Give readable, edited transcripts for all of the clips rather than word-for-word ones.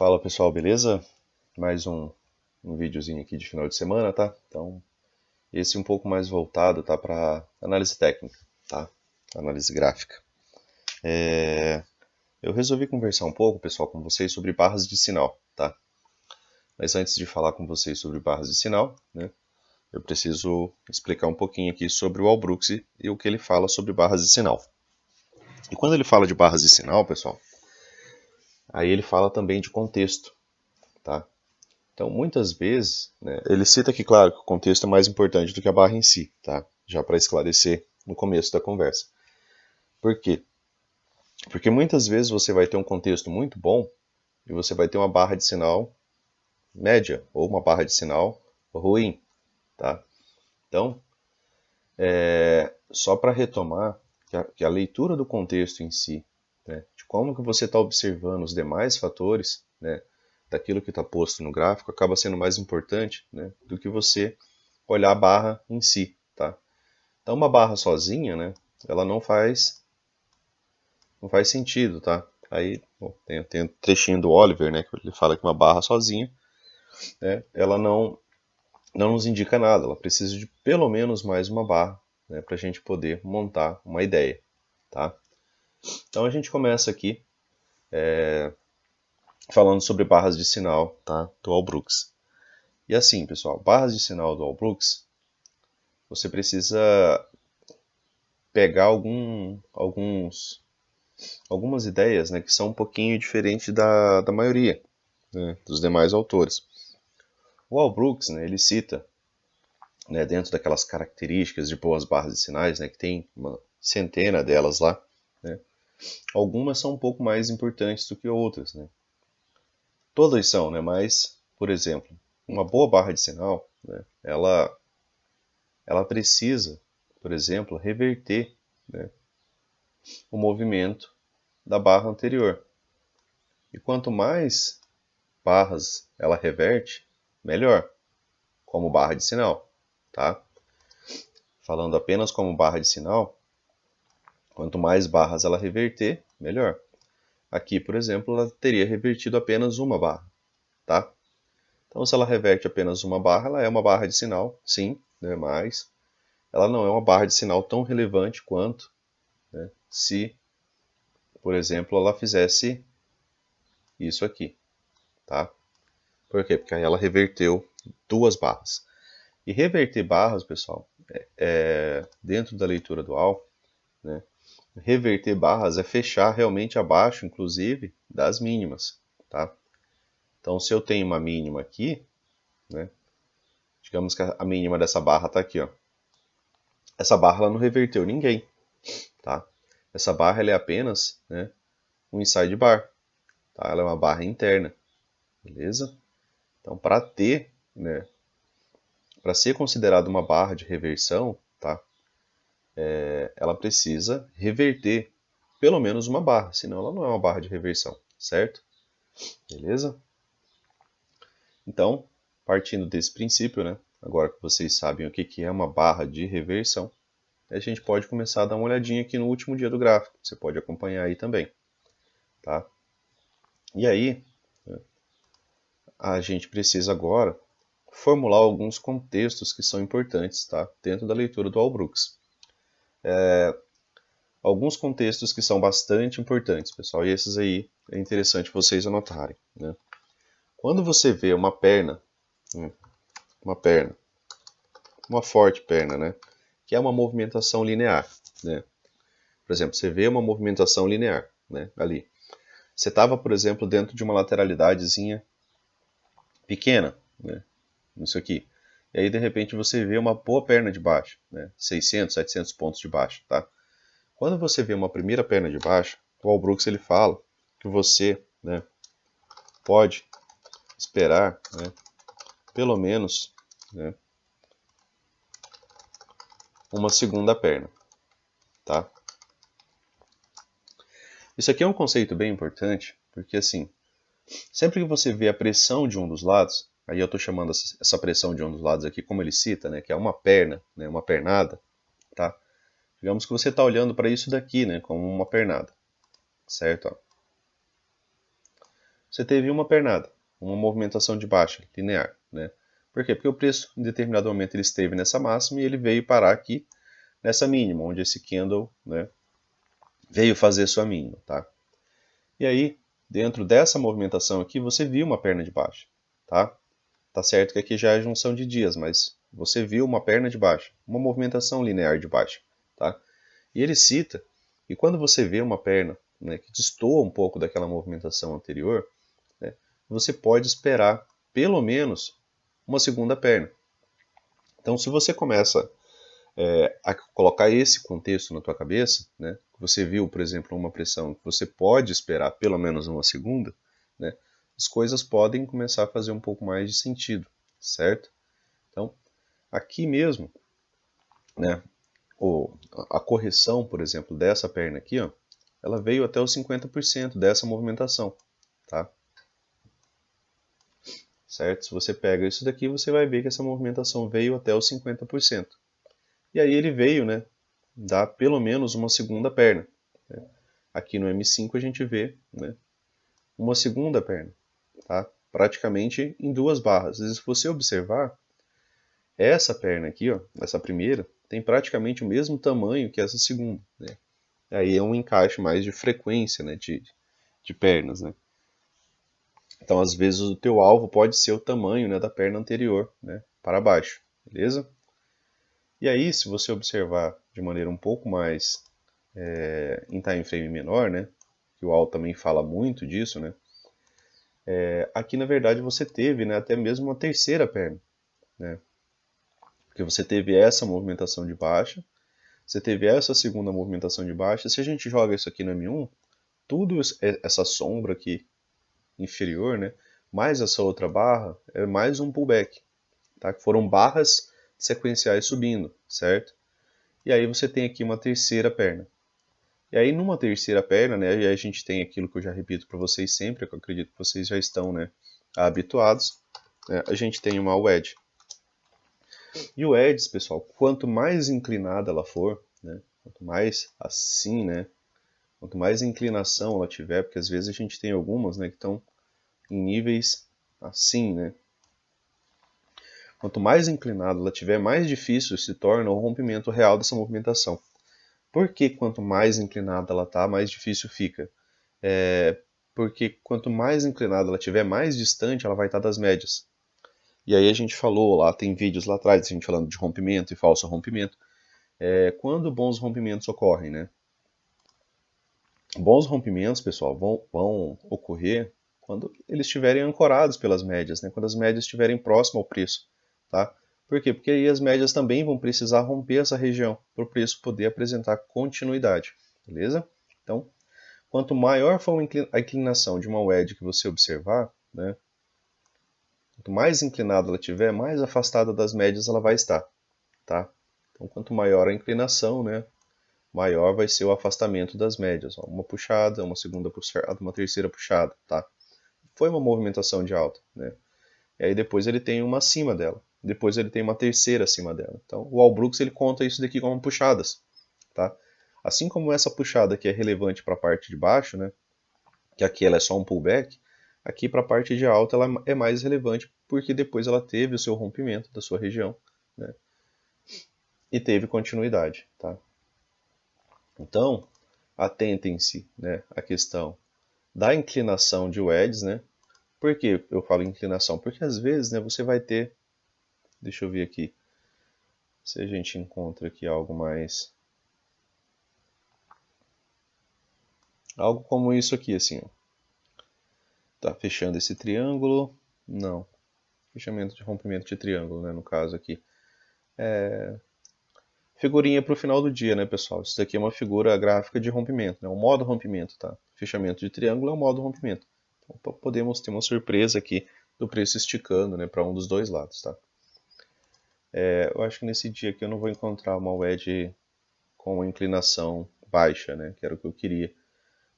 Fala pessoal, beleza? Mais um videozinho aqui de final de semana, tá? Então, esse um pouco mais voltado, tá? Para análise técnica, tá? Análise gráfica. Eu resolvi conversar um pouco, pessoal, com vocês sobre barras de sinal, tá? Mas antes de falar com vocês sobre barras de sinal, né? Eu preciso explicar um pouquinho aqui sobre o Albrook e o que ele fala sobre barras de sinal. E quando ele fala de barras de sinal, pessoal, aí ele fala também de contexto, tá? Então, muitas vezes, né, ele cita aqui, claro, que o contexto é mais importante do que a barra em si, tá? Já para esclarecer no começo da conversa. Por quê? Porque muitas vezes você vai ter um contexto muito bom e você vai ter uma barra de sinal média ou uma barra de sinal ruim, tá? Então, só para retomar que a leitura do contexto em si, né, de como que você está observando os demais fatores, né, daquilo que está posto no gráfico, acaba sendo mais importante, né, do que você olhar a barra em si, tá? Então uma barra sozinha, né, ela não faz sentido, tá? Aí bom, tem um trechinho do Oliver, né, que ele fala que uma barra sozinha, né, ela não nos indica nada, ela precisa de pelo menos mais uma barra, né, para a gente poder montar uma ideia, tá? Então a gente começa aqui falando sobre barras de sinal, tá, do Allbrooks. E assim, pessoal, barras de sinal do Allbrooks, você precisa pegar algumas ideias, né, que são um pouquinho diferentes da maioria, né, dos demais autores. O Allbrooks, né, ele cita, né, dentro daquelas características de boas barras de sinais, né, que tem uma centena delas lá, né, algumas são um pouco mais importantes do que outras, né. Todas são, né, mas, por exemplo, uma boa barra de sinal, né, ela precisa, por exemplo, reverter, né, o movimento da barra anterior. E quanto mais barras ela reverte, melhor, como barra de sinal, tá? Falando apenas como barra de sinal, quanto mais barras ela reverter, melhor. Aqui, por exemplo, ela teria revertido apenas uma barra, tá? Então, se ela reverte apenas uma barra, ela é uma barra de sinal, sim, né? Mas ela não é uma barra de sinal tão relevante quanto, né, se, por exemplo, ela fizesse isso aqui, tá? Por quê? Porque aí ela reverteu duas barras. E reverter barras, pessoal, dentro da leitura dual, né, reverter barras é fechar realmente abaixo, inclusive, das mínimas, tá? Então, se eu tenho uma mínima aqui, né, digamos que a mínima dessa barra está aqui, ó. Essa barra ela não reverteu ninguém, tá? Essa barra ela é apenas, né, um inside bar, tá? Ela é uma barra interna, beleza? Então, para ter, né, para ser considerada uma barra de reversão, tá? Ela precisa reverter pelo menos uma barra, senão ela não é uma barra de reversão, certo? Beleza? Então, partindo desse princípio, né, agora que vocês sabem o que é uma barra de reversão, a gente pode começar a dar uma olhadinha aqui no último dia do gráfico. Você pode acompanhar aí também, tá? E aí, a gente precisa agora formular alguns contextos que são importantes, tá? Dentro da leitura do Allbrooks. Alguns contextos que são bastante importantes, pessoal, e esses aí é interessante vocês anotarem, né? Quando você vê uma perna, né, uma perna, uma forte perna, né, que é uma movimentação linear, né? Por exemplo, você vê uma movimentação linear, né, ali. Você estava, por exemplo, dentro de uma lateralidadezinha pequena, né, isso aqui. E aí, de repente, você vê uma boa perna de baixo, né, 600, 700 pontos de baixo, tá? Quando você vê uma primeira perna de baixo, o Allbrooks ele fala que você, né, pode esperar, né, pelo menos, né, uma segunda perna, tá? Isso aqui é um conceito bem importante, porque assim, sempre que você vê a pressão de um dos lados, aí eu estou chamando essa pressão de um dos lados aqui, como ele cita, né, que é uma perna, né, uma pernada, tá? Digamos que você está olhando para isso daqui, né, como uma pernada, certo? Ó. você teve uma pernada, uma movimentação de baixa, linear, né? Por quê? Porque o preço, em determinado momento, ele esteve nessa máxima e ele veio parar aqui nessa mínima, onde esse candle, né, veio fazer sua mínima, tá? E aí, dentro dessa movimentação aqui, você viu uma perna de baixa, tá? Tá certo que aqui já é junção de dias, mas você viu uma perna de baixa, uma movimentação linear de baixa, tá? E ele cita que quando você vê uma perna, né, que destoa um pouco daquela movimentação anterior, né, você pode esperar pelo menos uma segunda perna. Então, se você começa a colocar esse contexto na tua cabeça, né, você viu, por exemplo, uma pressão que você pode esperar pelo menos uma segunda, né, as coisas podem começar a fazer um pouco mais de sentido, certo? Então, aqui mesmo, né, a correção, por exemplo, dessa perna aqui, ó, ela veio até os 50% dessa movimentação, tá? Certo? Se você pega isso daqui, você vai ver que essa movimentação veio até os 50%. E aí ele veio, né, dar pelo menos uma segunda perna. Né? Aqui no M5 a gente vê, né, uma segunda perna, tá? Praticamente em duas barras. E se você observar, essa perna aqui, ó, essa primeira, tem praticamente o mesmo tamanho que essa segunda. Né? Aí é um encaixe mais de frequência, né, de pernas, né? Então, às vezes, o teu alvo pode ser o tamanho, né, da perna anterior, né, para baixo, beleza? E aí, se você observar de maneira um pouco mais em time frame menor, né, que o Al também fala muito disso, né, aqui na verdade você teve, né, até mesmo uma terceira perna, né, porque você teve essa movimentação de baixa, você teve essa segunda movimentação de baixa. Se a gente joga isso aqui no M1, tudo essa sombra aqui inferior, né, mais essa outra barra, é mais um pullback, tá? Que foram barras sequenciais subindo, certo? E aí você tem aqui uma terceira perna. E aí numa terceira perna, né, a gente tem aquilo que eu já repito para vocês sempre, que eu acredito que vocês já estão, né, habituados, né, a gente tem uma wedge. E o edge, pessoal, quanto mais inclinada ela for, né, quanto mais assim, né, quanto mais inclinação ela tiver, porque às vezes a gente tem algumas, né, que estão em níveis assim, né? Quanto mais inclinada ela tiver, mais difícil se torna o rompimento real dessa movimentação. Por que quanto mais inclinada ela está, mais difícil fica? Porque quanto mais inclinada ela tiver, mais distante ela vai estar das médias. E aí a gente falou lá, tem vídeos lá atrás, a gente falando de rompimento e falso rompimento. Quando bons rompimentos ocorrem, né? Bons rompimentos, pessoal, vão ocorrer quando eles estiverem ancorados pelas médias, né? Quando as médias estiverem próximas ao preço, tá? Por quê? Porque aí as médias também vão precisar romper essa região para o preço poder apresentar continuidade, beleza? Então, quanto maior for a inclinação de uma wedge que você observar, né? Quanto mais inclinada ela tiver, mais afastada das médias ela vai estar, tá? Então, quanto maior a inclinação, né? Maior vai ser o afastamento das médias. Ó, uma puxada, uma segunda puxada, uma terceira puxada, tá? Foi uma movimentação de alta, né? E aí depois ele tem uma acima dela. Depois ele tem uma terceira acima dela. Então o Al Brooks ele conta isso daqui como puxadas, tá? Assim como essa puxada aqui é relevante para a parte de baixo, né? Que aqui ela é só um pullback, aqui para a parte de alta ela é mais relevante porque depois ela teve o seu rompimento da sua região, né? E teve continuidade, tá? Então, atentem-se, né, à questão da inclinação de wedges, né? Por que eu falo inclinação? Porque às vezes, né, você vai ter, deixa eu ver aqui, se a gente encontra aqui algo mais, algo como isso aqui, assim, ó. Tá fechando esse triângulo, não, fechamento de rompimento de triângulo, né, no caso aqui. Figurinha para o final do dia, né, pessoal? Isso daqui é uma figura gráfica de rompimento, né? O modo rompimento, tá? Fechamento de triângulo é o modo rompimento. Então, podemos ter uma surpresa aqui do preço esticando, né, para um dos dois lados, tá? Eu acho que nesse dia aqui eu não vou encontrar uma wedge com uma inclinação baixa, né, que era o que eu queria,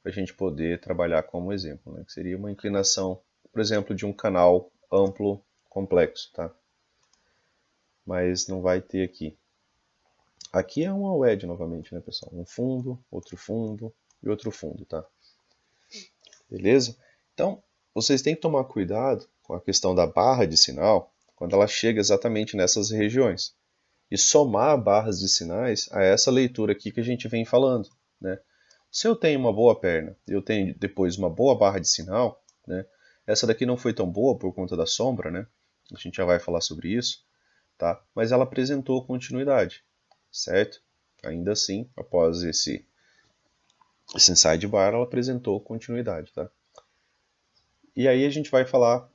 para a gente poder trabalhar como exemplo, né, que seria uma inclinação, por exemplo, de um canal amplo complexo, tá? Mas não vai ter aqui. Aqui é uma wedge novamente, né, pessoal? Um fundo e outro fundo, tá? Beleza? Então, vocês têm que tomar cuidado com a questão da barra de sinal quando ela chega exatamente nessas regiões e somar barras de sinais a essa leitura aqui que a gente vem falando, né? Se eu tenho uma boa perna e eu tenho depois uma boa barra de sinal, né? Essa daqui não foi tão boa por conta da sombra, né? A gente já vai falar sobre isso, tá? Mas ela apresentou continuidade, certo? Ainda assim, após esse sidebar, ela apresentou continuidade, tá? E aí a gente vai falar,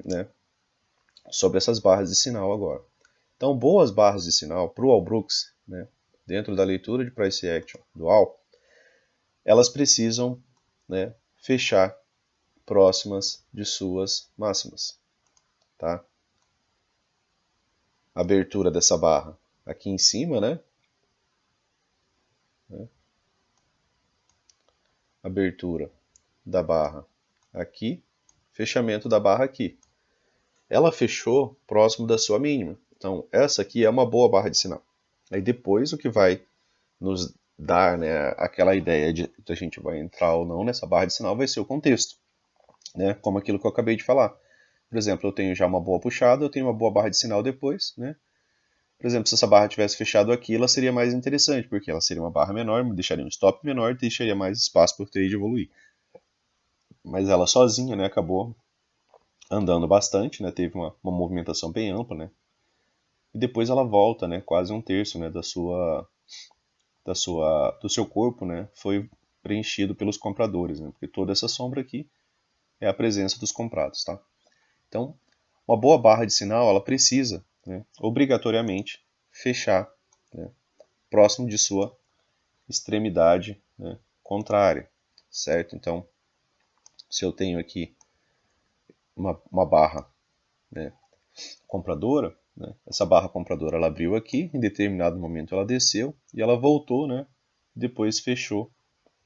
né, sobre essas barras de sinal agora. Então, boas barras de sinal para o Allbrooks, né, dentro da leitura de price action dual, elas precisam, né, fechar próximas de suas máximas, tá? Abertura dessa barra aqui em cima, né? Abertura da barra aqui, fechamento da barra aqui. Ela fechou próximo da sua mínima. Então, essa aqui é uma boa barra de sinal. Aí depois o que vai nos dar, né, aquela ideia de a gente vai entrar ou não nessa barra de sinal vai ser o contexto, né? Como aquilo que eu acabei de falar. Por exemplo, eu tenho já uma boa puxada, eu tenho uma boa barra de sinal depois, né? Por exemplo, se essa barra tivesse fechado aqui, ela seria mais interessante, porque ela seria uma barra menor, me deixaria um stop menor, deixaria mais espaço para o trade evoluir. Mas ela sozinha, né, acabou andando bastante, né, teve uma movimentação bem ampla, né, e depois ela volta, né, quase um terço, né, do seu corpo, né, foi preenchido pelos compradores, né, porque toda essa sombra aqui é a presença dos comprados, tá? Então, uma boa barra de sinal, ela precisa, né, obrigatoriamente fechar, né, próximo de sua extremidade, né, contrária, certo? Então, se eu tenho aqui uma barra, né, compradora, né, essa barra compradora ela abriu aqui, em determinado momento ela desceu e ela voltou, né, depois fechou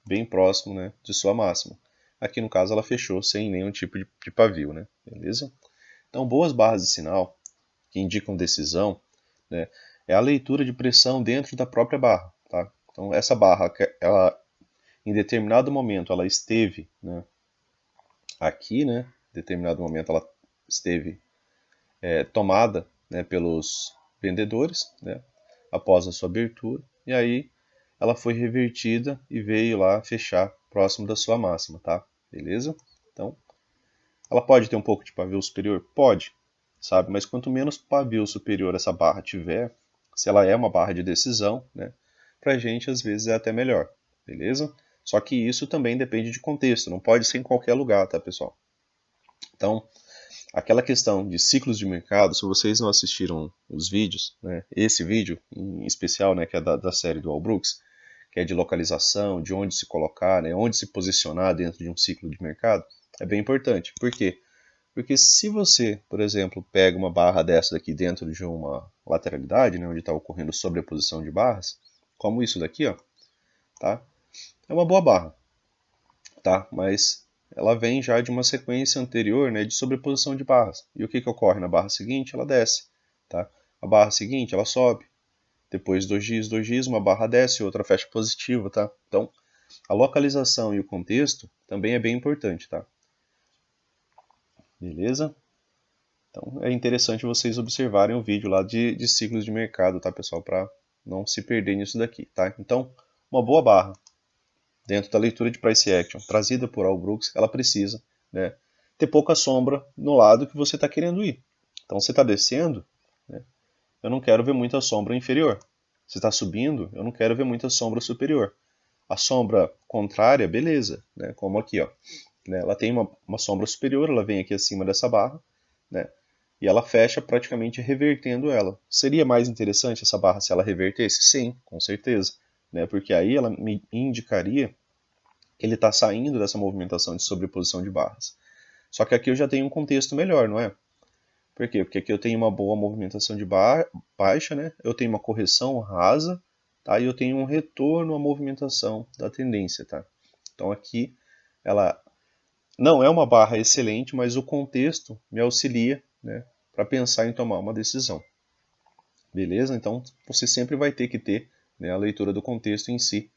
bem próximo, né, de sua máxima. Aqui no caso ela fechou sem nenhum tipo de pavio, né, beleza? Então boas barras de sinal que indicam decisão, né, é a leitura de pressão dentro da própria barra, tá? Então essa barra, ela em determinado momento ela esteve, né, aqui, né, em determinado momento ela esteve tomada, né, pelos vendedores, né, após a sua abertura, e aí ela foi revertida e veio lá fechar próximo da sua máxima, tá? Beleza? Então, ela pode ter um pouco de pavio superior? Pode, sabe? Mas quanto menos pavio superior essa barra tiver, se ela é uma barra de decisão, né, pra gente às vezes é até melhor, beleza? Só que isso também depende de contexto, não pode ser em qualquer lugar, tá, pessoal? Então, aquela questão de ciclos de mercado, se vocês não assistiram os vídeos, né, esse vídeo em especial, né, que é da série do All Brooks, que é de localização, de onde se colocar, né, onde se posicionar dentro de um ciclo de mercado, é bem importante. Por quê? Porque se você, por exemplo, pega uma barra dessa daqui dentro de uma lateralidade, né, onde está ocorrendo sobreposição de barras, como isso daqui, ó, tá? É uma boa barra, tá? Mas ela vem já de uma sequência anterior, né, de sobreposição de barras. E o que ocorre na barra seguinte? Ela desce, tá? A barra seguinte, ela sobe. Depois 2x, uma barra desce, outra fecha positiva, tá? Então, a localização e o contexto também é bem importante, tá? Beleza? Então, é interessante vocês observarem o vídeo lá de ciclos de mercado, tá, pessoal? Para não se perder nisso daqui, tá? Então, uma boa barra dentro da leitura de price action trazida por Al Brooks, ela precisa, né, ter pouca sombra no lado que você está querendo ir. Então, você está descendo, né, eu não quero ver muita sombra inferior. Se está subindo, eu não quero ver muita sombra superior. A sombra contrária, beleza, né, como aqui, ó, né, ela tem uma sombra superior, ela vem aqui acima dessa barra, né, e ela fecha praticamente revertendo ela. Seria mais interessante essa barra se ela revertesse? Sim, com certeza, né, porque aí ela me indicaria que ele está saindo dessa movimentação de sobreposição de barras. Só que aqui eu já tenho um contexto melhor, não é? Por quê? Porque aqui eu tenho uma boa movimentação de baixa, né? Eu tenho uma correção rasa, tá? E eu tenho um retorno à movimentação da tendência, tá? Então aqui ela não é uma barra excelente, mas o contexto me auxilia, né, para pensar em tomar uma decisão. Beleza? Então você sempre vai ter que ter, né, a leitura do contexto em si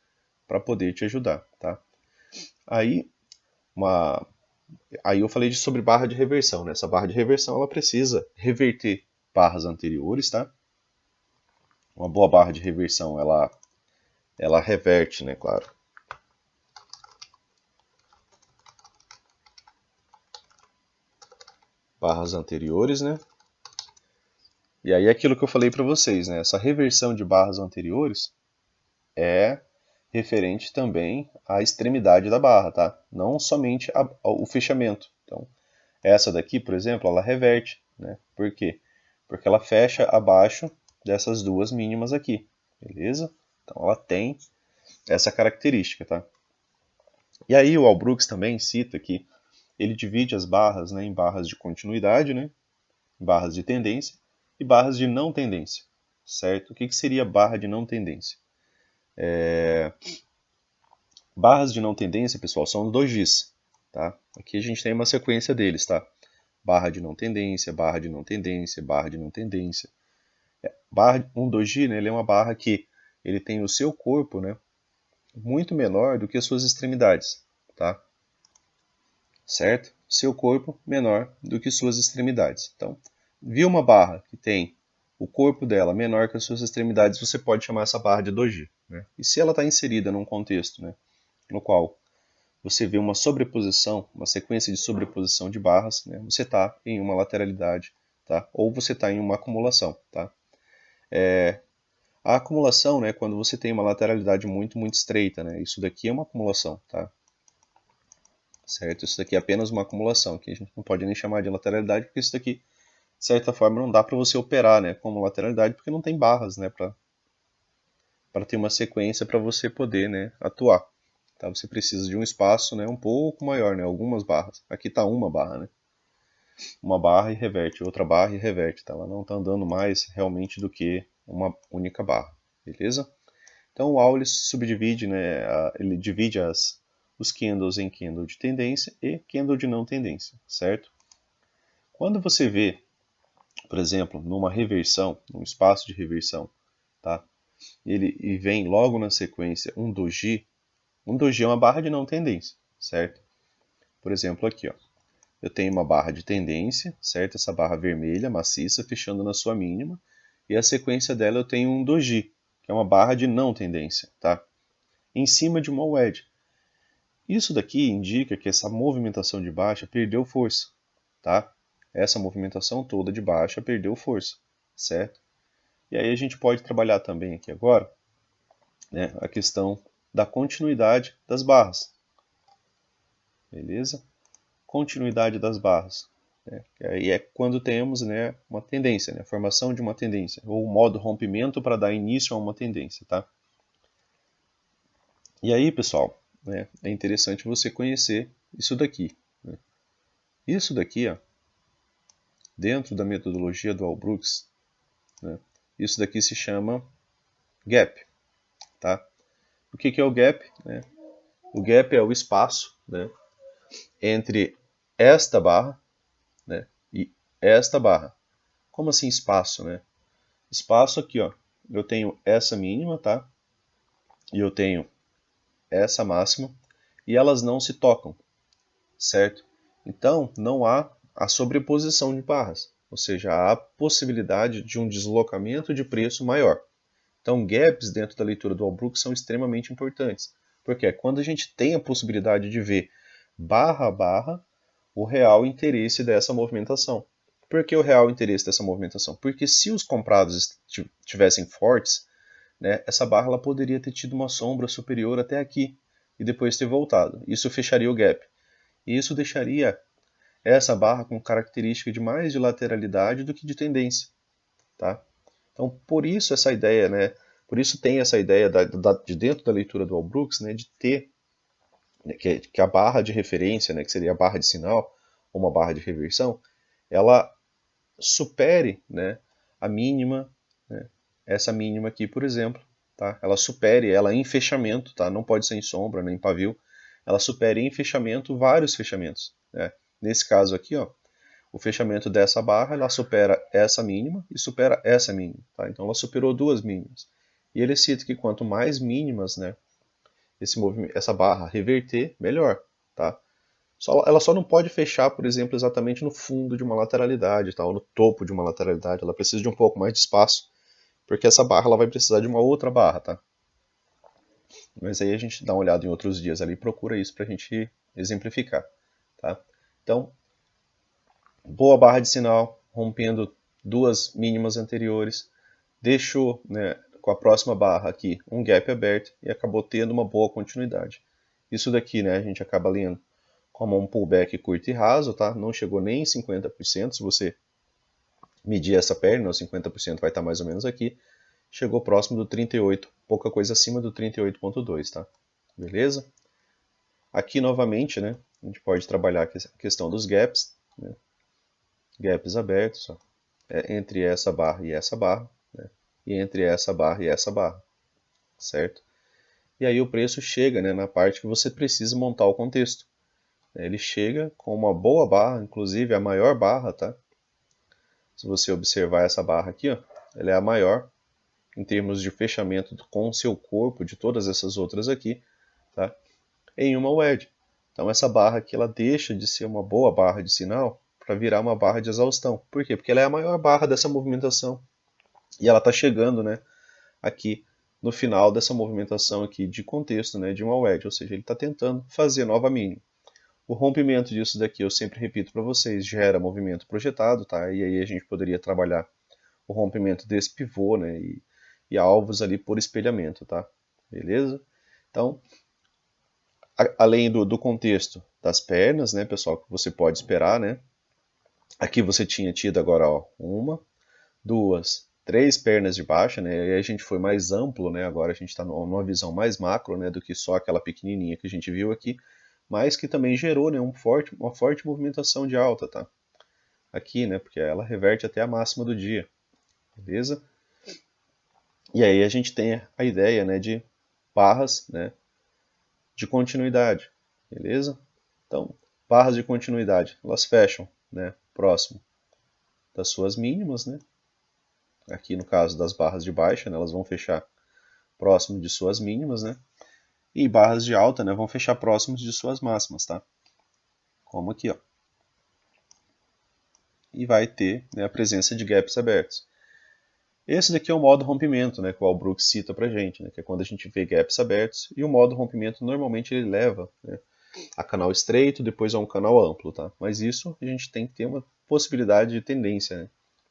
para poder te ajudar, tá? Aí uma Aí eu falei sobre barra de reversão, né? Essa barra de reversão ela precisa reverter barras anteriores, tá? Uma boa barra de reversão ela reverte, né? Claro. Barras anteriores, né? E aí aquilo que eu falei para vocês, né? Essa reversão de barras anteriores é referente também à extremidade da barra, tá? Não somente o fechamento. Então, essa daqui, por exemplo, ela reverte, né? Por quê? Porque ela fecha abaixo dessas duas mínimas aqui, beleza? Então ela tem essa característica, tá? E aí o Albrook também cita que ele divide as barras, né, em barras de continuidade, né, barras de tendência e barras de não tendência, certo? O que seria barra de não tendência? Barras de não tendência, pessoal, são dojis, tá? Aqui a gente tem uma sequência deles, tá? Barra de não tendência, barra de não tendência, barra de não tendência. Um doji, né, ele é uma barra que ele tem o seu corpo, né, muito menor do que as suas extremidades, tá? Certo? Seu corpo menor do que suas extremidades. Então, viu uma barra que tem o corpo dela menor que as suas extremidades, você pode chamar essa barra de doji, né? E se ela está inserida num contexto, né, no qual você vê uma sobreposição, uma sequência de sobreposição de barras, né, você está em uma lateralidade, tá? Ou você está em uma acumulação, tá? A acumulação, né, quando você tem uma lateralidade muito, muito estreita, né? Isso daqui é uma acumulação, tá? Certo? Isso daqui é apenas uma acumulação, que a gente não pode nem chamar de lateralidade, porque isso daqui, de certa forma, não dá para você operar, né, como lateralidade, porque não tem barras, né, para ter uma sequência para você poder, né, atuar. Tá? Você precisa de um espaço, né, um pouco maior, né, algumas barras. Aqui está uma barra, né? Uma barra e reverte, outra barra e reverte. Tá? Ela não está andando mais realmente do que uma única barra, beleza? Então o Aulis subdivide, né, ele divide os candles em candle de tendência e candle de não tendência, certo? Quando você vê, por exemplo, numa reversão, num espaço de reversão, tá? E vem logo na sequência um doji é uma barra de não tendência, certo? Por exemplo, aqui, ó, eu tenho uma barra de tendência, certo? Essa barra vermelha, maciça, fechando na sua mínima, e a sequência dela eu tenho um doji, que é uma barra de não tendência, tá? Em cima de uma wedge. Isso daqui indica que essa movimentação de baixa perdeu força, tá? Essa movimentação toda de baixa perdeu força, certo? E aí a gente pode trabalhar também aqui agora, né, a questão da continuidade das barras, beleza? Continuidade das barras, né? Aí é quando temos, né, uma tendência, né, a formação de uma tendência, ou o modo rompimento para dar início a uma tendência, tá? E aí, pessoal, né, é interessante você conhecer isso daqui, né? Isso daqui, ó, dentro da metodologia do Albrook, né, isso daqui se chama gap, tá? O que é o gap? Né? O gap é o espaço, né, entre esta barra, né, e esta barra. Como assim espaço, né? Espaço aqui, ó. Eu tenho essa mínima, tá? E eu tenho essa máxima e elas não se tocam, certo? Então não há a sobreposição de barras, ou seja, há a possibilidade de um deslocamento de preço maior. Então gaps dentro da leitura do Albrook são extremamente importantes, porque é quando a gente tem a possibilidade de ver barra a barra o real interesse dessa movimentação. Por que o real interesse dessa movimentação? Porque se os comprados tivessem fortes, né, essa barra ela poderia ter tido uma sombra superior até aqui e depois ter voltado. Isso fecharia o gap. E isso deixaria essa barra com característica de mais de lateralidade do que de tendência. Tá? Então, por isso essa ideia, né, por isso tem essa ideia de dentro da leitura do Albrook, né, de ter que a barra de referência, né, que seria a barra de sinal, ou uma barra de reversão, ela supere, né, a mínima, né, essa mínima aqui, por exemplo, tá? Ela supere ela em fechamento, tá? Não pode ser em sombra, nem em pavio, ela supere em fechamento vários fechamentos, né? Nesse caso aqui, ó, o fechamento dessa barra, ela supera essa mínima e supera essa mínima, tá? Então ela superou duas mínimas. E ele cita que quanto mais mínimas, né, essa barra reverter, melhor, tá? Ela só não pode fechar, por exemplo, exatamente no fundo de uma lateralidade, tá? Ou no topo de uma lateralidade. Ela precisa de um pouco mais de espaço, porque essa barra ela vai precisar de uma outra barra, tá? Mas aí a gente dá uma olhada em outros dias ali e procura isso para a gente exemplificar, tá? Então, boa barra de sinal, rompendo duas mínimas anteriores, deixou, né, com a próxima barra aqui um gap aberto e acabou tendo uma boa continuidade. Isso daqui, né, a gente acaba lendo como um pullback curto e raso, tá? Não chegou nem em 50%, se você medir essa perna, os 50% vai estar mais ou menos aqui. Chegou próximo do 38, pouca coisa acima do 38.2, tá? Beleza? Aqui novamente, né, a gente pode trabalhar a questão dos gaps, né? Gaps abertos, ó, entre essa barra e essa barra, né? E entre essa barra e essa barra, certo? E aí o preço chega, né, na parte que você precisa montar o contexto. Ele chega com uma boa barra, inclusive a maior barra, tá? Se você observar essa barra aqui, ó, ela é a maior em termos de fechamento com o seu corpo de todas essas outras aqui, tá? Em uma wedge. Então essa barra aqui ela deixa de ser uma boa barra de sinal para virar uma barra de exaustão. Por quê? Porque ela é a maior barra dessa movimentação. E ela está chegando, né, aqui no final dessa movimentação aqui de contexto, né, de uma wedge, ou seja, ele está tentando fazer nova mínima. O rompimento disso daqui, eu sempre repito para vocês, gera movimento projetado, tá? E aí a gente poderia trabalhar o rompimento desse pivô, né, e alvos ali por espelhamento, tá? Beleza? Então, além do contexto das pernas, né, pessoal, que você pode esperar, né? Aqui você tinha tido agora, ó, uma, duas, três pernas de baixa, né? E aí a gente foi mais amplo, né? Agora a gente está numa visão mais macro, né? Do que só aquela pequenininha que a gente viu aqui, mas que também gerou, né? Uma forte movimentação de alta, tá? Aqui, né? Porque ela reverte até a máxima do dia, beleza? E aí a gente tem a ideia, né? De barras, né? De continuidade, beleza? Então, barras de continuidade, elas fecham, né? Próximo das suas mínimas, né? Aqui no caso das barras de baixa, né, elas vão fechar próximo de suas mínimas, né? E barras de alta, né, vão fechar próximos de suas máximas, tá? Como aqui, ó. E vai ter, né, a presença de gaps abertos. Esse daqui é o modo rompimento, né, que o Albrook cita pra gente, né, que é quando a gente vê gaps abertos, e o modo rompimento normalmente ele leva, né, a canal estreito, depois a um canal amplo, tá? Mas isso a gente tem que ter uma possibilidade de tendência, né?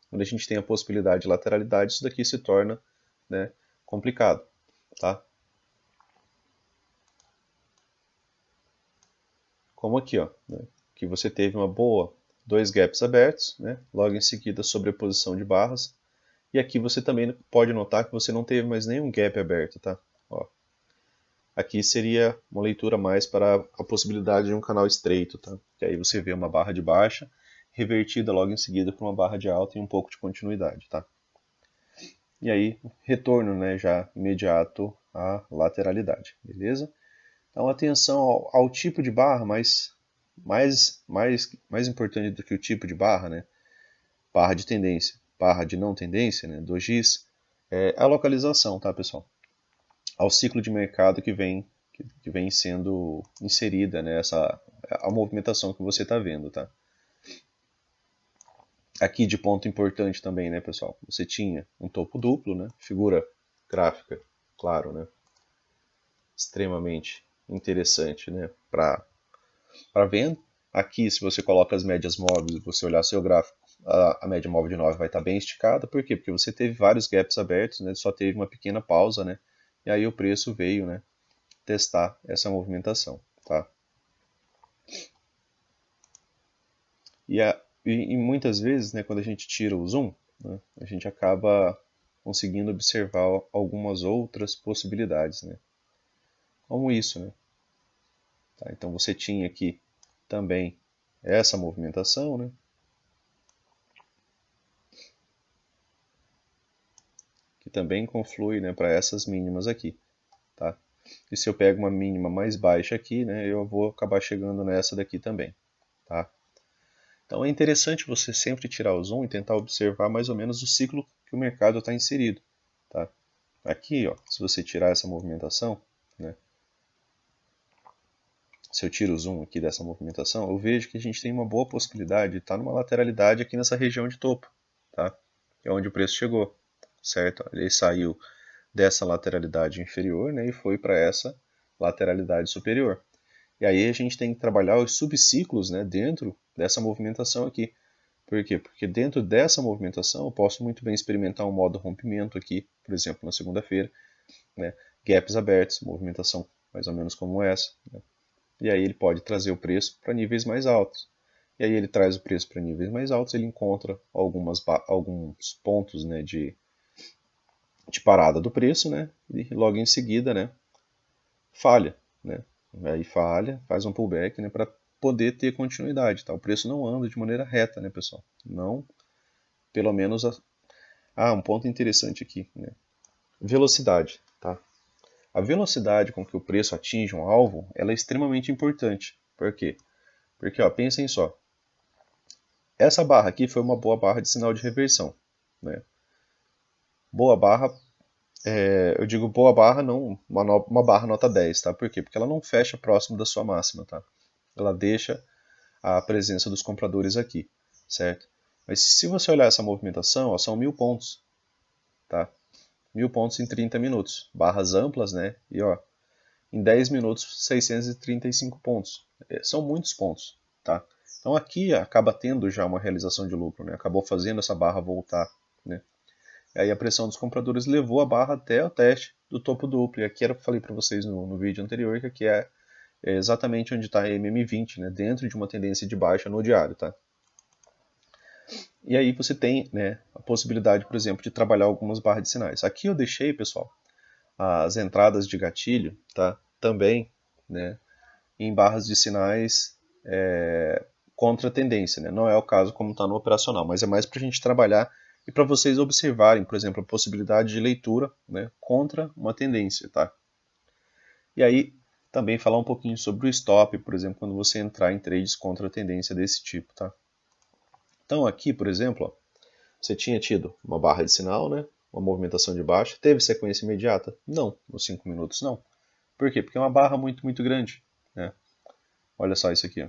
Quando a gente tem a possibilidade de lateralidade, isso daqui se torna, né, complicado, tá? Como aqui, ó, né, que você teve uma boa, dois gaps abertos, né, logo em seguida sobreposição de barras, e aqui você também pode notar que você não teve mais nenhum gap aberto, tá? Ó, aqui seria uma leitura mais para a possibilidade de um canal estreito, tá? Que aí você vê uma barra de baixa revertida logo em seguida para uma barra de alta e um pouco de continuidade, tá? E aí, retorno, né, já imediato à lateralidade, beleza? Então, atenção ao tipo de barra, mas mais importante do que o tipo de barra, né? Barra de tendência, barra de não tendência, né? Dojis, é a localização, tá, pessoal? Ao ciclo de mercado que vem sendo inserida, né? A movimentação que você está vendo, tá? Aqui de ponto importante também, né, pessoal? Você tinha um topo duplo, né? Figura gráfica, claro, né? Extremamente interessante, né? Para venda. Aqui, se você coloca as médias móveis, você olhar seu gráfico, a média móvel de 9 vai estar bem esticada. Por quê? Porque você teve vários gaps abertos, né? Só teve uma pequena pausa, né? E aí o preço veio, né, testar essa movimentação, tá? E muitas vezes, né, quando a gente tira o zoom, né, a gente acaba conseguindo observar algumas outras possibilidades, né? Como isso, né? Tá? Então você tinha aqui também essa movimentação, né? Que também conflui, né, para essas mínimas aqui, tá? E se eu pego uma mínima mais baixa aqui, né, eu vou acabar chegando nessa daqui também, tá? Então é interessante você sempre tirar o zoom e tentar observar mais ou menos o ciclo que o mercado está inserido, tá? Aqui, ó, se você tirar essa movimentação, né, se eu tiro o zoom aqui dessa movimentação, eu vejo que a gente tem uma boa possibilidade de estar numa lateralidade aqui nessa região de topo, tá? Que é onde o preço chegou, certo? Ele saiu dessa lateralidade inferior, né, e foi para essa lateralidade superior. E aí a gente tem que trabalhar os subciclos, né, dentro dessa movimentação aqui. Por quê? Porque dentro dessa movimentação eu posso muito bem experimentar um modo rompimento aqui, por exemplo, na segunda-feira, né, gaps abertos, movimentação mais ou menos como essa, né, e aí ele pode trazer o preço para níveis mais altos. E aí ele traz o preço para níveis mais altos, ele encontra alguns pontos, né, de parada do preço, né, e logo em seguida, né, falha, né, aí falha, faz um pullback, né, para poder ter continuidade, tá? O preço não anda de maneira reta, né, pessoal? Não, pelo menos um ponto interessante aqui, né? Velocidade, tá? A velocidade com que o preço atinge um alvo, ela é extremamente importante. Por quê? Porque, ó, pensem só. Essa barra aqui foi uma boa barra de sinal de reversão, né? Boa barra, eu digo boa barra, não uma barra nota 10, tá? Por quê? Porque ela não fecha próximo da sua máxima, tá? Ela deixa a presença dos compradores aqui, certo? Mas se você olhar essa movimentação, ó, são 1000 pontos, tá? 1000 pontos em 30 minutos. Barras amplas, né? E ó, em 10 minutos, 635 pontos. São muitos pontos, tá? Então aqui acaba tendo já uma realização de lucro, né? Acabou fazendo essa barra voltar, né? E aí a pressão dos compradores levou a barra até o teste do topo duplo. E aqui era o que eu falei para vocês no vídeo anterior, que aqui é exatamente onde está a MM20, né? Dentro de uma tendência de baixa no diário, tá? E aí você tem, né, a possibilidade, por exemplo, de trabalhar algumas barras de sinais. Aqui eu deixei, pessoal, as entradas de gatilho, tá? Também, né, em barras de sinais contra a tendência, né? Não é o caso como está no operacional, mas é mais para a gente trabalhar e para vocês observarem, por exemplo, a possibilidade de leitura, né, contra uma tendência, tá? E aí também falar um pouquinho sobre o stop, por exemplo, quando você entrar em trades contra a tendência desse tipo, tá? Então aqui, por exemplo, ó, você tinha tido uma barra de sinal, né? Uma movimentação de baixa. Teve sequência imediata? Não, nos 5 minutos não. Por quê? Porque é uma barra muito, muito grande, né? Olha só isso aqui, ó.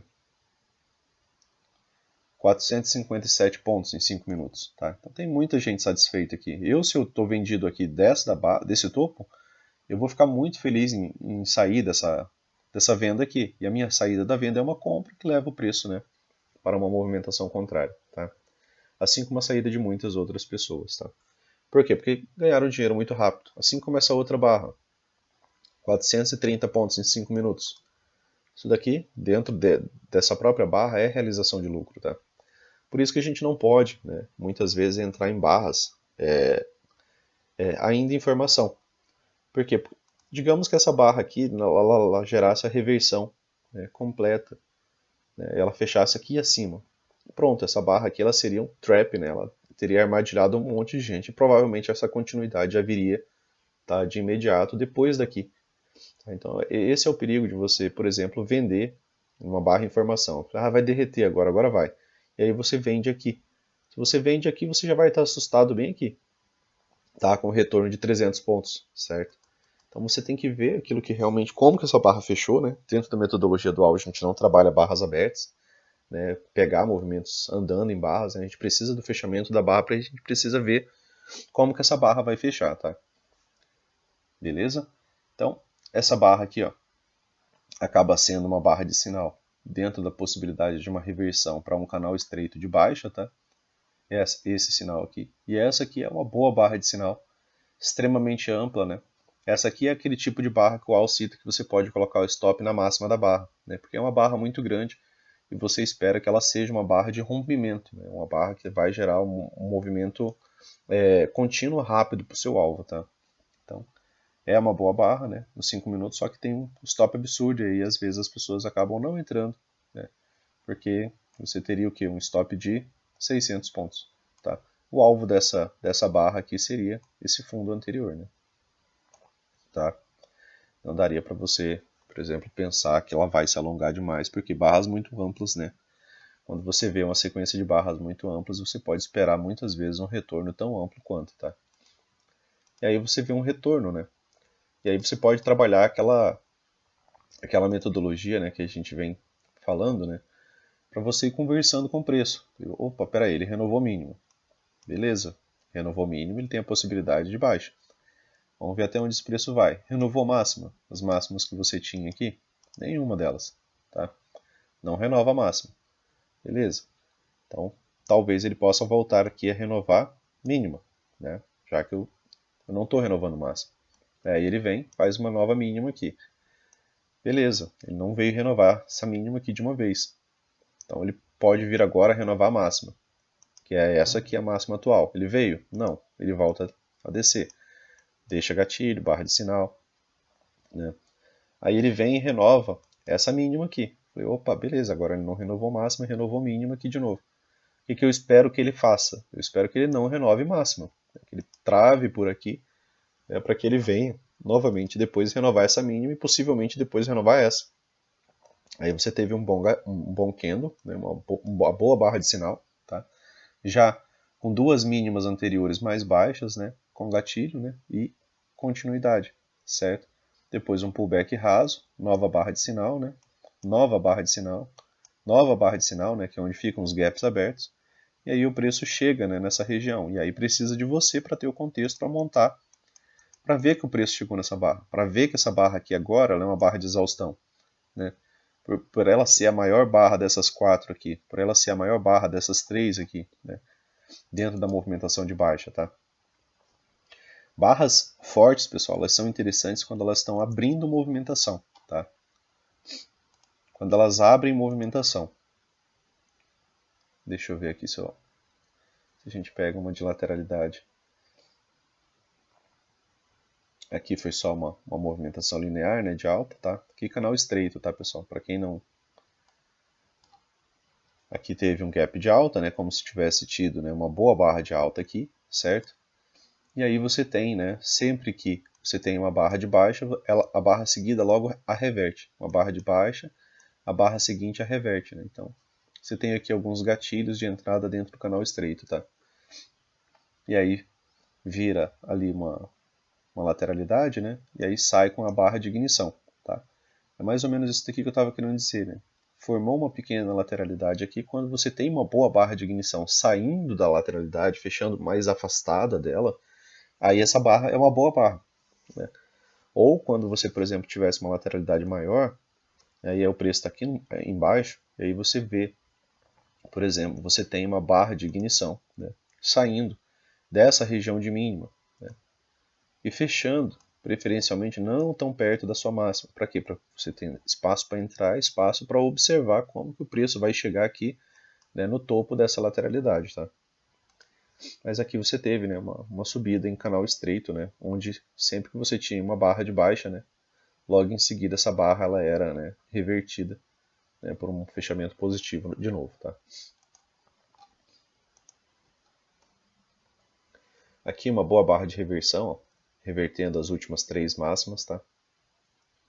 457 pontos em 5 minutos, tá? Então tem muita gente satisfeita aqui. Se eu estou vendido aqui desse topo, eu vou ficar muito feliz em sair dessa venda aqui. E a minha saída da venda é uma compra que leva o preço, né, para uma movimentação contrária, tá? Assim como a saída de muitas outras pessoas, tá? Por quê? Porque ganharam dinheiro muito rápido. Assim como essa outra barra. 430 pontos em 5 minutos. Isso daqui, dessa própria barra, é realização de lucro, tá? Por isso que a gente não pode, né, muitas vezes, entrar em barras ainda em formação. Por quê? Digamos que essa barra aqui, ela gerasse a reversão, né, completa, né, ela fechasse aqui acima. Pronto, essa barra aqui ela seria um trap, né, ela teria armadilhado um monte de gente e provavelmente essa continuidade já viria, tá, de imediato depois daqui. Tá? Então esse é o perigo de você, por exemplo, vender uma barra em formação. Vai derreter agora vai. E aí você vende aqui. Se você vende aqui, você já vai estar assustado bem aqui, tá? Com retorno de 300 pontos, certo? Então você tem que ver aquilo que realmente, como que essa barra fechou, né? Dentro da metodologia dual a gente não trabalha barras abertas, né? Pegar movimentos andando em barras, né? A gente precisa do fechamento da barra, a gente precisa ver como que essa barra vai fechar, tá? Beleza? Então, essa barra aqui, ó, acaba sendo uma barra de sinal dentro da possibilidade de uma reversão para um canal estreito de baixa, tá? Esse sinal aqui. E essa aqui é uma boa barra de sinal, extremamente ampla, né? Essa aqui é aquele tipo de barra que o Al cita que você pode colocar o stop na máxima da barra, né? Porque é uma barra muito grande e você espera que ela seja uma barra de rompimento, né? Uma barra que vai gerar um movimento contínuo rápido para o seu alvo, tá? Então, é uma boa barra, né? Nos 5 minutos, só que tem um stop absurdo e aí às vezes as pessoas acabam não entrando, né? Porque você teria o que? Um stop de 600 pontos, tá? O alvo dessa barra aqui seria esse fundo anterior, né? Tá? Não daria para você, por exemplo, pensar que ela vai se alongar demais, porque barras muito amplas, né? Quando você vê uma sequência de barras muito amplas, você pode esperar muitas vezes um retorno tão amplo quanto, tá? E aí você vê um retorno, né? E aí você pode trabalhar aquela metodologia, né, que a gente vem falando, né, para você ir conversando com o preço. Opa, peraí, ele renovou mínimo. Beleza, renovou mínimo, ele tem a possibilidade de baixa. Vamos ver até onde esse preço vai. Renovou máxima? As máximas que você tinha aqui? Nenhuma delas, tá? Não renova a máxima. Beleza? Então, talvez ele possa voltar aqui a renovar mínima, né? Já que eu não estou renovando máxima. Aí ele vem, faz uma nova mínima aqui. Beleza, ele não veio renovar essa mínima aqui de uma vez. Então ele pode vir agora renovar a máxima, que é essa aqui a máxima atual. Ele veio? Não, ele volta a descer. Deixa gatilho, barra de sinal, né? Aí ele vem e renova essa mínima aqui. Falei, opa, beleza, agora ele não renovou máxima, renovou mínima aqui de novo. O que eu espero que ele faça? Eu espero que ele não renove máxima, que ele trave por aqui, para que ele venha novamente depois renovar essa mínima e possivelmente depois renovar essa. Aí você teve um bom candle, né, uma boa barra de sinal, tá? Já com duas mínimas anteriores mais baixas, né, com gatilho, né, e continuidade, certo? Depois um pullback raso, nova barra de sinal, né, nova barra de sinal, nova barra de sinal, né, que é onde ficam os gaps abertos, e aí o preço chega, né, nessa região, e aí precisa de você para ter o contexto para montar, para ver que o preço chegou nessa barra, para ver que essa barra aqui agora ela é uma barra de exaustão, né? Por ela ser a maior barra dessas quatro aqui, por ela ser a maior barra dessas três aqui, né, dentro da movimentação de baixa, tá? Barras fortes, pessoal, elas são interessantes quando elas estão abrindo movimentação, tá? Quando elas abrem movimentação. Deixa eu ver aqui se a gente pega uma de lateralidade. Aqui foi só uma movimentação linear, né, de alta, tá? Aqui canal estreito, tá, pessoal? Para quem não... Aqui teve um gap de alta, né, como se tivesse tido, né, uma boa barra de alta aqui, certo? E aí você tem, né, sempre que você tem uma barra de baixa, a barra seguida logo a reverte. Uma barra de baixa, a barra seguinte a reverte, né? Então, você tem aqui alguns gatilhos de entrada dentro do canal estreito, tá? E aí vira ali uma lateralidade, né? E aí sai com a barra de ignição, tá? É mais ou menos isso daqui que eu estava querendo dizer, né? Formou uma pequena lateralidade aqui, quando você tem uma boa barra de ignição saindo da lateralidade, fechando mais afastada dela, aí essa barra é uma boa barra, né? Ou quando você, por exemplo, tivesse uma lateralidade maior, aí o preço está aqui embaixo, e aí você vê, por exemplo, você tem uma barra de ignição, né, saindo dessa região de mínima, né, e fechando, preferencialmente não tão perto da sua máxima. Para quê? Para você ter espaço para entrar, espaço para observar como que o preço vai chegar aqui, né, no topo dessa lateralidade, tá? Mas aqui você teve, né, uma subida em canal estreito, né, onde sempre que você tinha uma barra de baixa, né, logo em seguida essa barra ela era, né, revertida, né, por um fechamento positivo de novo, tá? Aqui uma boa barra de reversão, ó, revertendo as últimas três máximas, tá?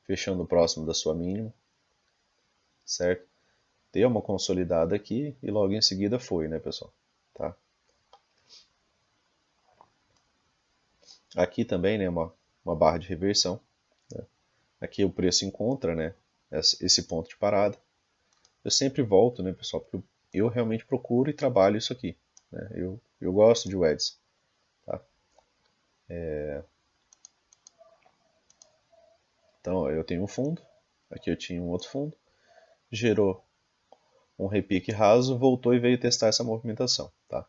Fechando próximo da sua mínima, certo? Deu uma consolidada aqui e logo em seguida foi, né, pessoal? Tá? Aqui também, né, uma barra de reversão, né? Aqui o preço encontra, né, esse ponto de parada. Eu sempre volto, né, pessoal, porque eu realmente procuro e trabalho isso aqui, né? Eu gosto de WEDs, tá? Então, ó, eu tenho um fundo, aqui eu tinha um outro fundo, gerou um repique raso, voltou e veio testar essa movimentação, tá?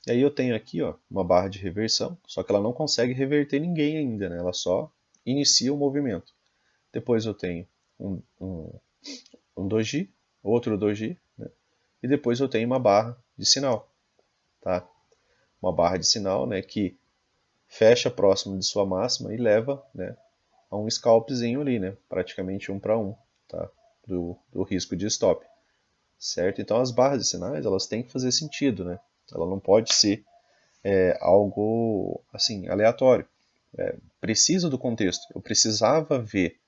E aí eu tenho aqui, ó, uma barra de reversão, só que ela não consegue reverter ninguém ainda, né? Ela só inicia o movimento. Depois eu tenho um doji, outro doji, né? E depois eu tenho uma barra de sinal, tá? Uma barra de sinal, né, que fecha próximo de sua máxima e leva, né, a um scalpzinho ali, né? Praticamente 1 para 1, tá? Do risco de stop, certo? Então as barras de sinais elas têm que fazer sentido, né? Ela não pode ser algo assim aleatório. Precisa do contexto. Eu precisava ver,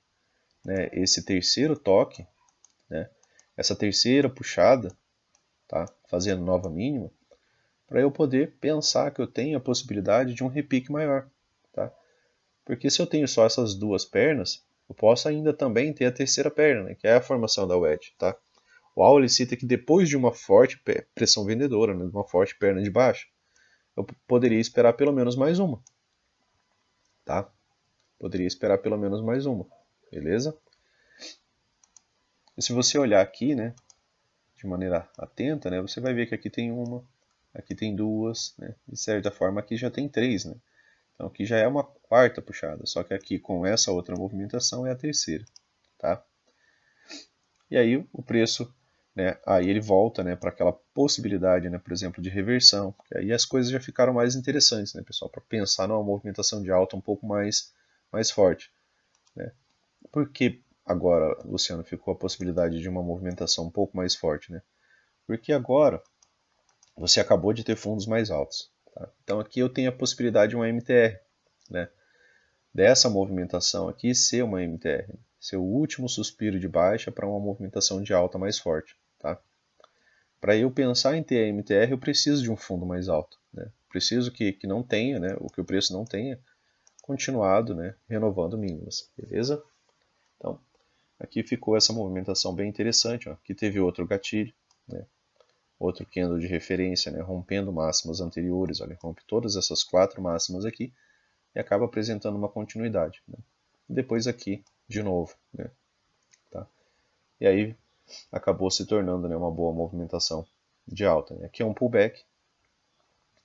né, esse terceiro toque, né, essa terceira puxada, tá, fazendo nova mínima, para eu poder pensar que eu tenho a possibilidade de um repique maior, tá? Porque se eu tenho só essas duas pernas, eu posso ainda também ter a terceira perna, né, que é a formação da wedge, tá? O Wall ele cita que depois de uma forte pressão vendedora, né, de uma forte perna de baixa, eu poderia esperar pelo menos mais uma, tá? Poderia esperar pelo menos mais uma, beleza? E se você olhar aqui, né, de maneira atenta, né, você vai ver que aqui tem uma, aqui tem duas, né, de certa forma aqui já tem três, né? Então aqui já é uma quarta puxada, só que aqui com essa outra movimentação é a terceira, tá? E aí o preço, né, aí ele volta, né, para aquela possibilidade, né, por exemplo, de reversão, que aí as coisas já ficaram mais interessantes, né, pessoal, para pensar numa movimentação de alta um pouco mais forte, né? Por que agora, Luciano, ficou a possibilidade de uma movimentação um pouco mais forte, né? Porque agora você acabou de ter fundos mais altos, tá? Então aqui eu tenho a possibilidade de uma MTR, né? Dessa movimentação aqui ser uma MTR, ser o último suspiro de baixa para uma movimentação de alta mais forte, tá? Para eu pensar em ter a MTR, eu preciso de um fundo mais alto, né? Preciso que não tenha, né? O que o preço não tenha continuado, né? Renovando mínimas, beleza? Então, aqui ficou essa movimentação bem interessante, ó. Aqui teve outro gatilho, né? Outro candle de referência, né? Rompendo máximas anteriores, olha, rompe todas essas quatro máximas aqui e acaba apresentando uma continuidade, né? Depois aqui de novo, né? Tá? E aí acabou se tornando, né, uma boa movimentação de alta, né? Aqui é um pullback,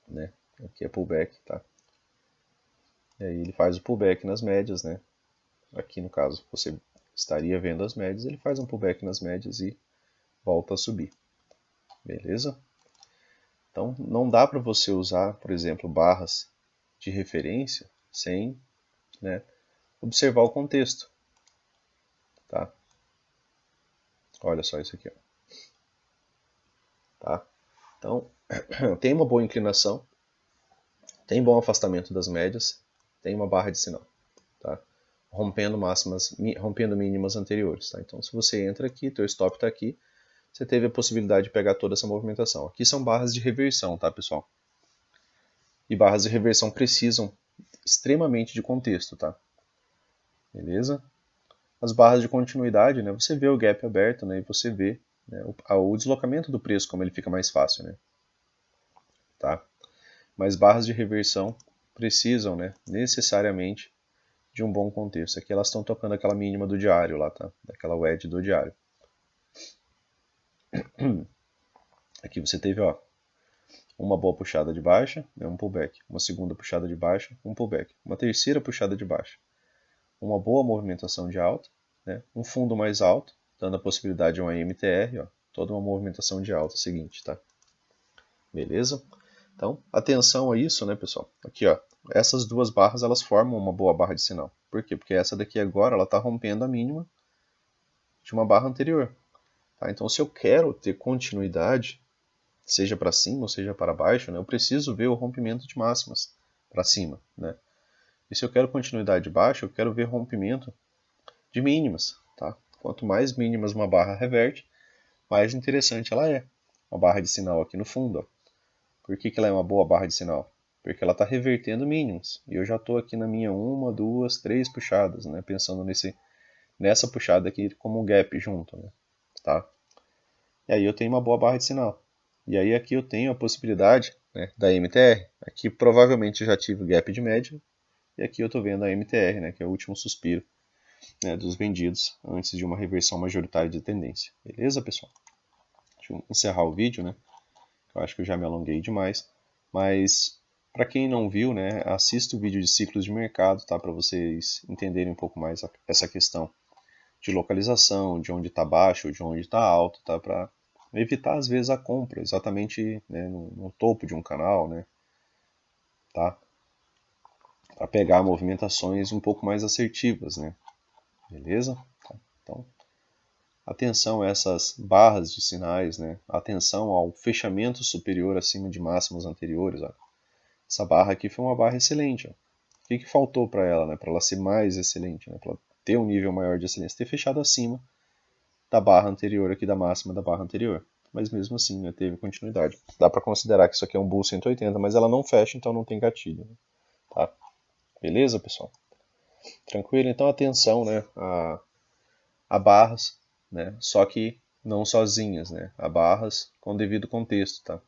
né? Aqui é pullback, tá? E aí ele faz o pullback nas médias, né? Aqui no caso você estaria vendo as médias, ele faz um pullback nas médias e volta a subir, beleza? Então não dá para você usar, por exemplo, barras de referência sem, né, observar o contexto, tá? Olha só isso aqui, ó. Tá? Então tem uma boa inclinação, tem bom afastamento das médias, tem uma barra de sinal, tá? Rompendo máximas, rompendo mínimas anteriores, tá? Então se você entra aqui, teu stop está aqui, você teve a possibilidade de pegar toda essa movimentação. Aqui são barras de reversão, tá, pessoal? E barras de reversão precisam extremamente de contexto, tá? Beleza? As barras de continuidade, né? Você vê o gap aberto, né? E você vê, né, o deslocamento do preço, como ele fica mais fácil, né? Tá? Mas barras de reversão precisam, né, necessariamente de um bom contexto. Aqui elas estão tocando aquela mínima do diário lá, tá? Daquela wedge do diário. Aqui você teve, ó, uma boa puxada de baixa, né, um pullback. Uma segunda puxada de baixa, um pullback. Uma terceira puxada de baixa. Uma boa movimentação de alta, né? Um fundo mais alto, dando a possibilidade de uma MTR, ó, toda uma movimentação de alta seguinte, tá? Beleza? Então, atenção a isso, né, pessoal? Aqui, ó, essas duas barras elas formam uma boa barra de sinal. Por quê? Porque essa daqui agora ela está rompendo a mínima de uma barra anterior. Tá? Então, se eu quero ter continuidade, seja para cima ou seja para baixo, né, eu preciso ver o rompimento de máximas para cima, né? E se eu quero continuidade de baixo, eu quero ver rompimento de mínimas, tá? Quanto mais mínimas uma barra reverte, mais interessante ela é. Uma barra de sinal aqui no fundo, ó. Por que ela é uma boa barra de sinal? Porque ela está revertendo mínimos. E eu já estou aqui na minha uma, duas, três puxadas, né? Pensando nessa puxada aqui como um gap junto, né? Tá? E aí eu tenho uma boa barra de sinal. E aí aqui eu tenho a possibilidade, né, da MTR. Aqui provavelmente eu já tive o gap de média. E aqui eu estou vendo a MTR, né, que é o último suspiro, né, dos vendidos antes de uma reversão majoritária de tendência. Beleza, pessoal? Deixa eu encerrar o vídeo, né? Eu acho que eu já me alonguei demais. Mas para quem não viu, né, assista o vídeo de ciclos de mercado, tá, para vocês entenderem um pouco mais essa questão de localização, de onde está baixo, de onde está alto, tá, para evitar às vezes a compra, exatamente, né, no topo de um canal, né, tá, para pegar movimentações um pouco mais assertivas, né, beleza? Tá. Então, atenção a essas barras de sinais, né, atenção ao fechamento superior acima de máximos anteriores, ó. Essa barra aqui foi uma barra excelente. Ó. O que faltou para ela, né? Para ela ser mais excelente, né? Para ter um nível maior de excelência, ter fechado acima da barra anterior aqui, da máxima da barra anterior. Mas mesmo assim, né, teve continuidade. Dá para considerar que isso aqui é um Bull 180, mas ela não fecha, então não tem gatilho. Né? Tá? Beleza, pessoal? Tranquilo? Então atenção, né, a barras, né, só que não sozinhas, né, a barras com devido contexto, tá?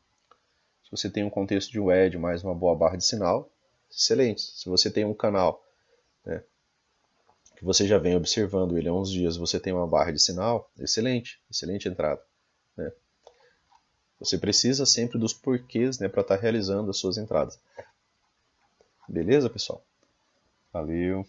Se você tem um contexto de WED mais uma boa barra de sinal, excelente. Se você tem um canal, né, que você já vem observando ele há uns dias, você tem uma barra de sinal, excelente, excelente entrada, né? Você precisa sempre dos porquês, né, para estar realizando as suas entradas. Beleza, pessoal? Valeu!